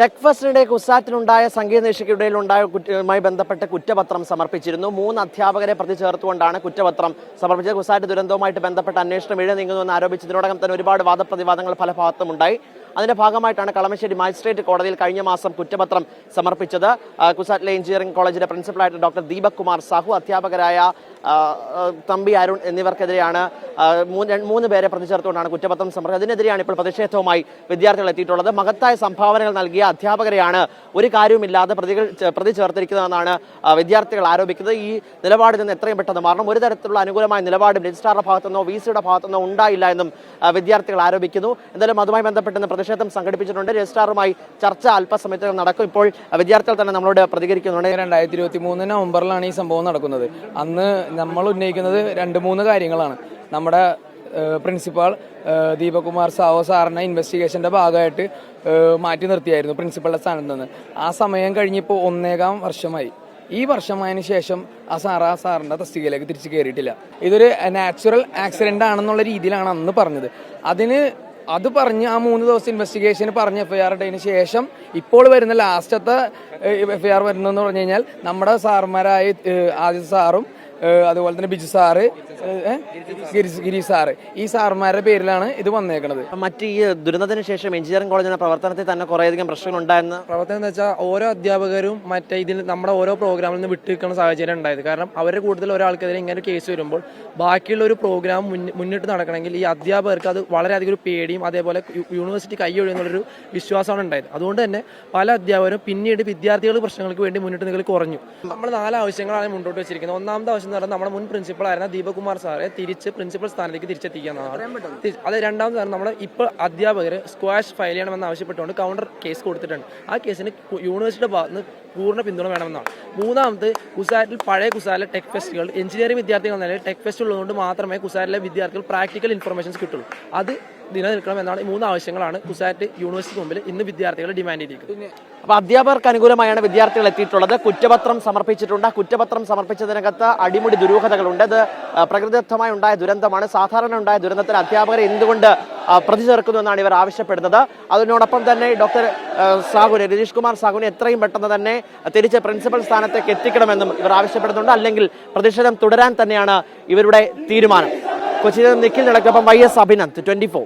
Tech ഫെസ്റ്റിനിടെ കുസാറ്റിലുണ്ടായ സംഗീതനിശയ്ക്കിടയിലുണ്ടായ ബന്ധപ്പെട്ട് കുറ്റപത്രം സമർപ്പിച്ചിരുന്നു. 3 അധ്യാപകരെ പ്രതി ചേർത്തുകൊണ്ടാണ് കുറ്റപത്രം സമർപ്പിച്ചത്. കുസാറ്റ് ദുരന്തവുമായിട്ട് ബന്ധപ്പെട്ട അന്വേഷണം ഇഴനീങ്ങുന്നുവെന്ന് ആരോപിച്ചതിനോടകം തന്നെ ഒരുപാട് വാദപ്രതിവാദങ്ങൾ പല ഭാഗത്തും ഉണ്ടായി. അതിന്റെ ഭാഗമായിട്ടാണ് കളമശ്ശേരി മജിസ്ട്രേറ്റ് കോടതിയിൽ കഴിഞ്ഞ മാസം കുറ്റപത്രം സമർപ്പിച്ചത്. കുസാറ്റിലെ എഞ്ചിനീയറിംഗ് കോളേജിലെ പ്രിൻസിപ്പലായിട്ട് ഡോക്ടർ ദീപക് കുമാർ സാഹു, അധ്യാപകരായ തമ്പി അരുൺ എന്നിവർക്കെതിരെയാണ് 3 പേരെ പ്രതി ചേർത്തുകൊണ്ടാണ് കുറ്റപത്രം സമർപ്പിച്ചത്. അതിനെതിരെയാണ് ഇപ്പോൾ പ്രതിഷേധവുമായി വിദ്യാർത്ഥികൾ എത്തിയിട്ടുള്ളത്. മഹത്തായ സംഭാവനകൾ നൽകിയ അധ്യാപകരെയാണ് ഒരു കാര്യവുമില്ലാതെ പ്രതി ചേർത്തിരിക്കുന്നതെന്നാണ് വിദ്യാർത്ഥികൾ ആരോപിക്കുന്നത്. ഈ നിലപാടിൽ നിന്ന് എത്രയും പെട്ടെന്ന് മാറണം. ഒരു തരത്തിലുള്ള അനുകൂലമായ നിലപാടും രജിസ്ട്രാറുടെ ഭാഗത്തുനിന്നോ വിസിയുടെ ഭാഗത്തുനിന്നോ ഉണ്ടായില്ല എന്നും വിദ്യാർത്ഥികൾ ആരോപിക്കുന്നു. എന്തായാലും അതുമായി ബന്ധപ്പെട്ട് പ്രതിഷേധം സംഘടിപ്പിച്ചിട്ടുണ്ട്. രജിസ്ട്രാറുമായി ചർച്ച അല്പസമയത്ത് നടക്കും. ഇപ്പോൾ വിദ്യാർത്ഥികൾ തന്നെ നമ്മളോട് പ്രതികരിക്കുന്നുണ്ട്. 2023 നവംബറിലാണ് ഈ സംഭവം നടക്കുന്നത്. അന്ന് നമ്മൾ ഉന്നയിക്കുന്നത് 2-3 കാര്യങ്ങളാണ്. നമ്മുടെ പ്രിൻസിപ്പാൾ ദീപക് കുമാർ സാവോ സാറിനെ ഇൻവെസ്റ്റിഗേഷന്റെ ഭാഗമായിട്ട് മാറ്റി നിർത്തിയായിരുന്നു പ്രിൻസിപ്പളുടെ സ്ഥാനത്ത് നിന്ന്. ആ സമയം കഴിഞ്ഞപ്പോൾ 1.25 വർഷമായി. ഈ വർഷമായതിനു ശേഷം ആ സാറിന്റെ തസ്തികയിലേക്ക് തിരിച്ചു കയറിയിട്ടില്ല. ഇതൊരു നാച്ചുറൽ ആക്സിഡന്റ് ആണെന്നുള്ള രീതിയിലാണ് അന്ന് പറഞ്ഞത്. അത് പറഞ്ഞ് ആ 3 ദിവസം ഇൻവെസ്റ്റിഗേഷൻ പറഞ്ഞ് FIR ഇട്ടതിന് ശേഷം ഇപ്പോൾ വരുന്ന ലാസ്റ്റത്തെ FIR വരുന്നതെന്ന് പറഞ്ഞു കഴിഞ്ഞാൽ നമ്മുടെ സാറുമാരായ ആദിത്യ സാറും അതുപോലെ തന്നെ ബിജു സാറ്, ഗിരി സാറ്, ഈ സാറുമാരുടെ പേരിലാണ് ഇത് വന്നേക്കുന്നത്. മറ്റ് ഈ ദുരന്തത്തിന് ശേഷം എഞ്ചിനീയറിംഗ് കോളേജിന്റെ പ്രവർത്തനത്തിൽ തന്നെ കുറേയധികം പ്രശ്നങ്ങൾ ഉണ്ടായിരുന്നു. പ്രവർത്തനം എന്ന് വെച്ചാൽ ഓരോ അധ്യാപകരും ഇതിൽ നമ്മുടെ ഓരോ പ്രോഗ്രാമിൽ നിന്ന് വിട്ടുനിൽക്കുന്ന സാഹചര്യം ഉണ്ടായത്. കാരണം അവരെ കൂടുതൽ ഒരാൾക്കെതിരെ ഇങ്ങനെ കേസ് വരുമ്പോൾ ബാക്കിയുള്ള ഒരു പ്രോഗ്രാം മുന്നിട്ട് നടക്കണമെങ്കിൽ ഈ അധ്യാപകർക്ക് അത് വളരെയധികം ഒരു പേടിയും അതേപോലെ യൂണിവേഴ്സിറ്റി കൈയൊഴിയുന്നുള്ളൊരു വിശ്വാസമാണ് ഉണ്ടായത്. അതുകൊണ്ട് തന്നെ പല അധ്യാപകരും പിന്നീട് വിദ്യാർത്ഥികളുടെ പ്രശ്നങ്ങൾക്ക് വേണ്ടി മുന്നിട്ട് നിങ്ങൾ കുറഞ്ഞു. നമ്മൾ 4 ആവശ്യങ്ങളാണ് മുന്നോട്ട് വെച്ചിരിക്കുന്നത്. ഒന്നാമത്തെ ആവശ്യം എന്ന് പറഞ്ഞാൽ നമ്മുടെ മുൻ പ്രിൻസിപ്പൾ ആയിരുന്ന ദീപക് കുമാർ സാറെ തിരിച്ച് പ്രിൻസിപ്പൽ സ്ഥാനത്തേക്ക് തിരിച്ചെത്തിക്കുന്നതാണ്. അത് രണ്ടാമത്തെ നമ്മൾ ഇപ്പോൾ അധ്യാപകർ സ്ക്വാഷ് ഫയൽ ചെയ്യണമെന്ന് ആവശ്യപ്പെട്ടുകൊണ്ട് കൗണ്ടർ കേസ് കൊടുത്തിട്ടുണ്ട്. ആ കേസിന് യൂണിവേഴ്സിറ്റിയുടെ ഭാഗത്ത് നിന്ന് പൂർണ്ണ പിന്തുണ വേണമെന്നാണ്. മൂന്നാമത് കുസാറ്റിൽ പഴയ കുസാറ്റിലെ ടെക് ഫെസ്റ്റുകൾ എഞ്ചിനീയറിംഗ് വിദ്യാർത്ഥികൾ നിലയിൽ ടെക് ഫെസ്റ്റ് ഉള്ളതുകൊണ്ട് മാത്രമേ കുസാറ്റിലെ വിദ്യാർത്ഥികൾ പ്രാക്ടിക്കൽ ഇൻഫർമേഷൻസ് കിട്ടുള്ളൂ. അത് നിലനിൽക്കണം എന്നാണ് ഈ 3 ആവശ്യങ്ങളാണ് കുസാറ്റ് യൂണിവേഴ്സിറ്റി മുമ്പിൽ ഇന്ന് വിദ്യാർത്ഥികൾ ഡിമാൻഡ് ചെയ്തിരിക്കുന്നത്. അപ്പോൾ അധ്യാപകർക്ക് അനുകൂലമായാണ് വിദ്യാർത്ഥികൾ എത്തിയിട്ടുള്ളത്. കുറ്റപത്രം സമർപ്പിച്ചിട്ടുണ്ട്. കുറ്റപത്രം സമർപ്പിച്ചതിനകത്ത് അടിമുടി ദുരൂഹതകളുണ്ട്. അത് പ്രകൃതിദത്തമായി ഉണ്ടായ ദുരന്തമാണ്. സാധാരണ ഉണ്ടായ ദുരന്തത്തിൽ അധ്യാപകരെ എന്തുകൊണ്ട് പ്രതി ചേർക്കുന്നു എന്നാണ് ഇവർ ആവശ്യപ്പെടുന്നത്. അതിനോടൊപ്പം തന്നെ ഡോക്ടർ സാഹുവിനെ, രതീഷ് കുമാർ സാഹുവിനെ എത്രയും പെട്ടെന്ന് തന്നെ തിരിച്ച് പ്രിൻസിപ്പൽ സ്ഥാനത്തേക്ക് എത്തിക്കണമെന്നും ഇവർ ആവശ്യപ്പെടുന്നുണ്ട്. അല്ലെങ്കിൽ പ്രതിഷേധം തുടരാൻ തന്നെയാണ് ഇവരുടെ തീരുമാനം. കൊച്ചിയിൽ നിഖിൽ നടക്കൊപ്പം YS അഭിനന്ദ്, 24.